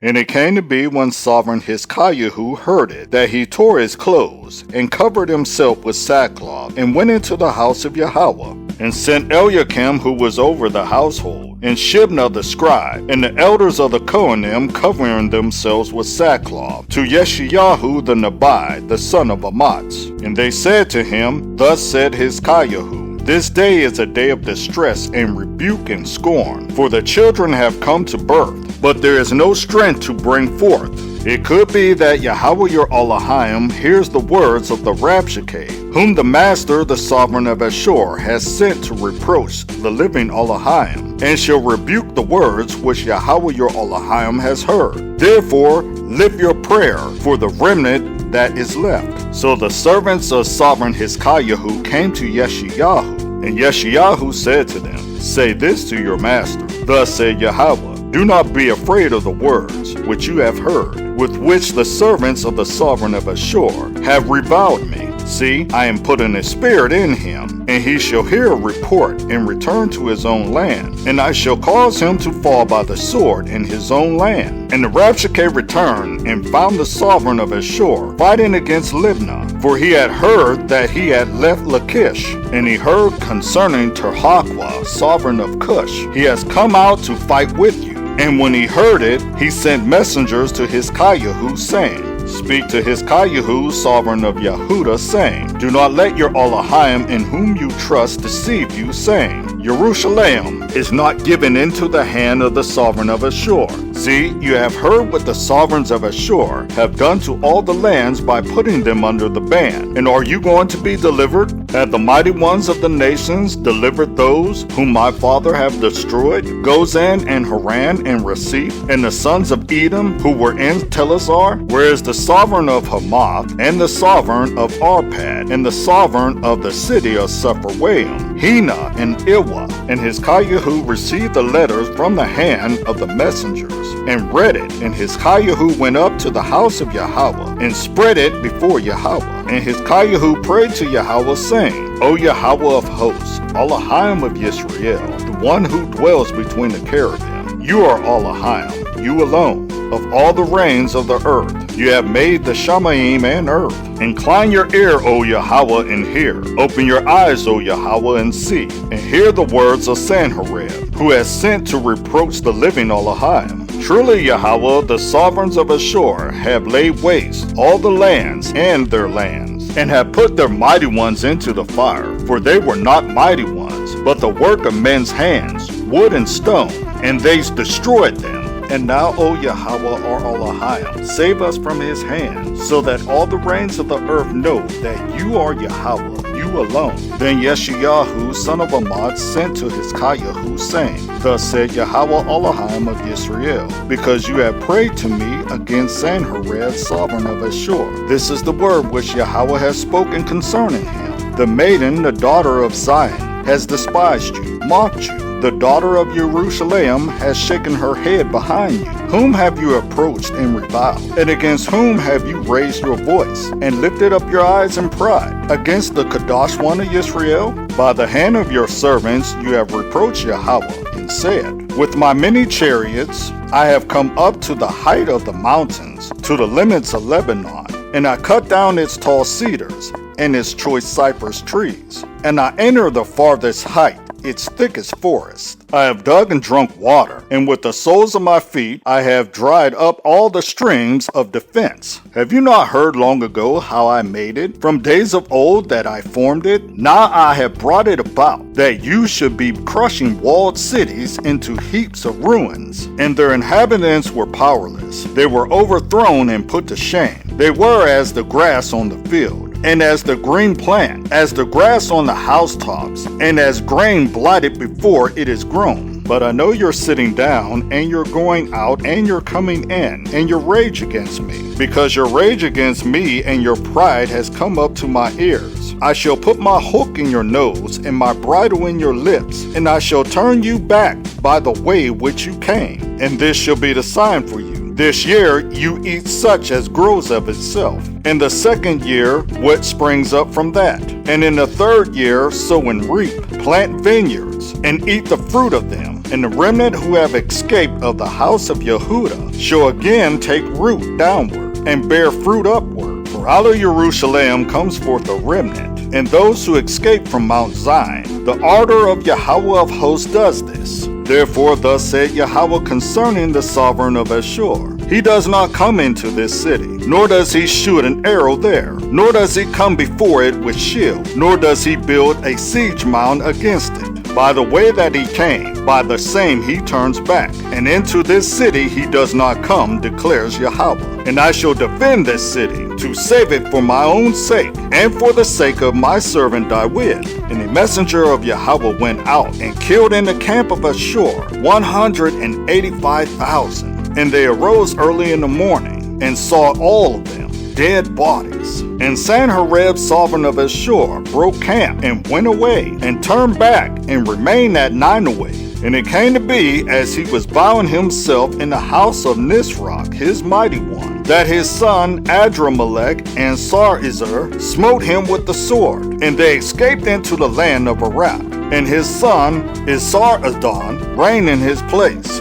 And it came to be when sovereign Hiskiah heard it, that he tore his clothes, and covered himself with sackcloth, and went into the house of Yahweh, and sent Eliakim who was over the household, and Shibna the scribe, and the elders of the Kohanim covering themselves with sackcloth, to Yeshayahu the Nabai, the son of Amatz. And they said to him, Thus said Hiskiah, This day is a day of distress and rebuke and scorn, for the children have come to birth, but there is no strength to bring forth. It could be that Yahweh your Elohim hears the words of the Rabshakeh, whom the master, the sovereign of Ashur, has sent to reproach the living Elohim, and shall rebuke the words which Yahweh your Elohim has heard. Therefore, lift your prayer for the remnant that is left. So the servants of sovereign Hiskiah came to Yeshayahu, and Yeshayahu said to them, Say this to your master, Thus said Yahweh, Do not be afraid of the words which you have heard, with which the servants of the sovereign of Ashur have reviled me. See, I am putting a spirit in him, and he shall hear a report and return to his own land, and I shall cause him to fall by the sword in his own land. And the Rabshakeh returned and found the sovereign of Ashur fighting against Libnah, for he had heard that he had left Lachish, and he heard concerning Terhakwa, sovereign of Cush, he has come out to fight with you. And when he heard it, he sent messengers to Hiskiah, saying, Speak to Hiskiah, sovereign of Yehudah, saying, Do not let your Elohim in whom you trust deceive you, saying, Jerusalem is not given into the hand of the sovereign of Ashur. See, you have heard what the sovereigns of Ashur have done to all the lands by putting them under the ban. And are you going to be delivered? Have the mighty ones of the nations delivered those whom my father have destroyed? Gozan and Haran and Rasiph, and the sons of Edom who were in Telazar? Whereas the sovereign of Hamath, and the sovereign of Arpad, and the sovereign of the city of Sepharwaim, Hena and Iwa, and Hiskiah received the letters from the hand of the messengers, and read it. And Hiskiah went up to the house of Yahweh, and spread it before Yahweh. And Hiskiah prayed to Yahweh, saying, O Yahweh of hosts, Elohim of Yisrael, the one who dwells between the cherubim, you are Elohim, you alone, of all the reigns of the earth. You have made the Shamayim and earth. Incline your ear, O Yahweh, and hear. Open your eyes, O Yahweh, and see. And hear the words of Sanherib, who has sent to reproach the living Elohim. Truly, Yahweh, the sovereigns of Ashur have laid waste all the lands and their lands, and have put their mighty ones into the fire. For they were not mighty ones, but the work of men's hands, wood and stone, and they destroyed them. And now, O Yahweh our Elohim, save us from his hand, so that all the reigns of the earth know that you are Yahweh, you alone. Then Yeshayahu, son of Amatz, sent to Hiskiah, saying, Thus said Yahweh Elohim of Yisrael, because you have prayed to me against Sanherib, sovereign of Ashur. This is the word which Yahweh has spoken concerning him. The maiden, the daughter of Zion, has despised you, mocked you. The daughter of Jerusalem has shaken her head behind you. Whom have you approached and reviled? And against whom have you raised your voice, and lifted up your eyes in pride? Against the Kadosh one of Israel? By the hand of your servants you have reproached Yahweh, and said, With my many chariots I have come up to the height of the mountains, to the limits of Lebanon, and I cut down its tall cedars, and its choice cypress trees, and I enter the farthest height, its thickest forest. I have dug and drunk water, and with the soles of my feet I have dried up all the streams of defense. Have you not heard long ago how I made it, from days of old that I formed it? Now I have brought it about, that you should be crushing walled cities into heaps of ruins, and their inhabitants were powerless. They were overthrown and put to shame. They were as the grass on the field, and as the green plant, as the grass on the housetops, and as grain blighted before it is grown. But I know you're sitting down, and you're going out, and you're coming in, and your rage against me, because your rage against me and your pride has come up to my ears. I shall put my hook in your nose, and my bridle in your lips, and I shall turn you back by the way which you came, and this shall be the sign for you. This year you eat such as grows of itself. In the second year, what springs up from that? And in the third year, sow and reap, plant vineyards, and eat the fruit of them. and the remnant who have escaped of the house of Yehuda shall again take root downward, and bear fruit upward. For out of Jerusalem comes forth a remnant, and those who escape from Mount Zion. The ardor of Yahweh of hosts does this. Therefore thus said Yahweh concerning the sovereign of Ashur, he does not come into this city, nor does he shoot an arrow there, nor does he come before it with shield, nor does he build a siege mound against it. By the way that he came, by the same he turns back, and into this city he does not come, declares Yahweh. And I shall defend this city, to save it for my own sake, and for the sake of my servant David. And the messenger of Yahweh went out, and killed in the camp of Ashur 185,000. And they arose early in the morning, and saw all of them dead bodies. And Sanherib, sovereign of Ashur, broke camp, and went away, and turned back, and remained at Nineveh. And it came to be, as he was bowing himself in the house of Nisroch, his mighty one, that his son Adramelech and Sarezer smote him with the sword, and they escaped into the land of Arab. And his son Esarhaddon reigned in his place.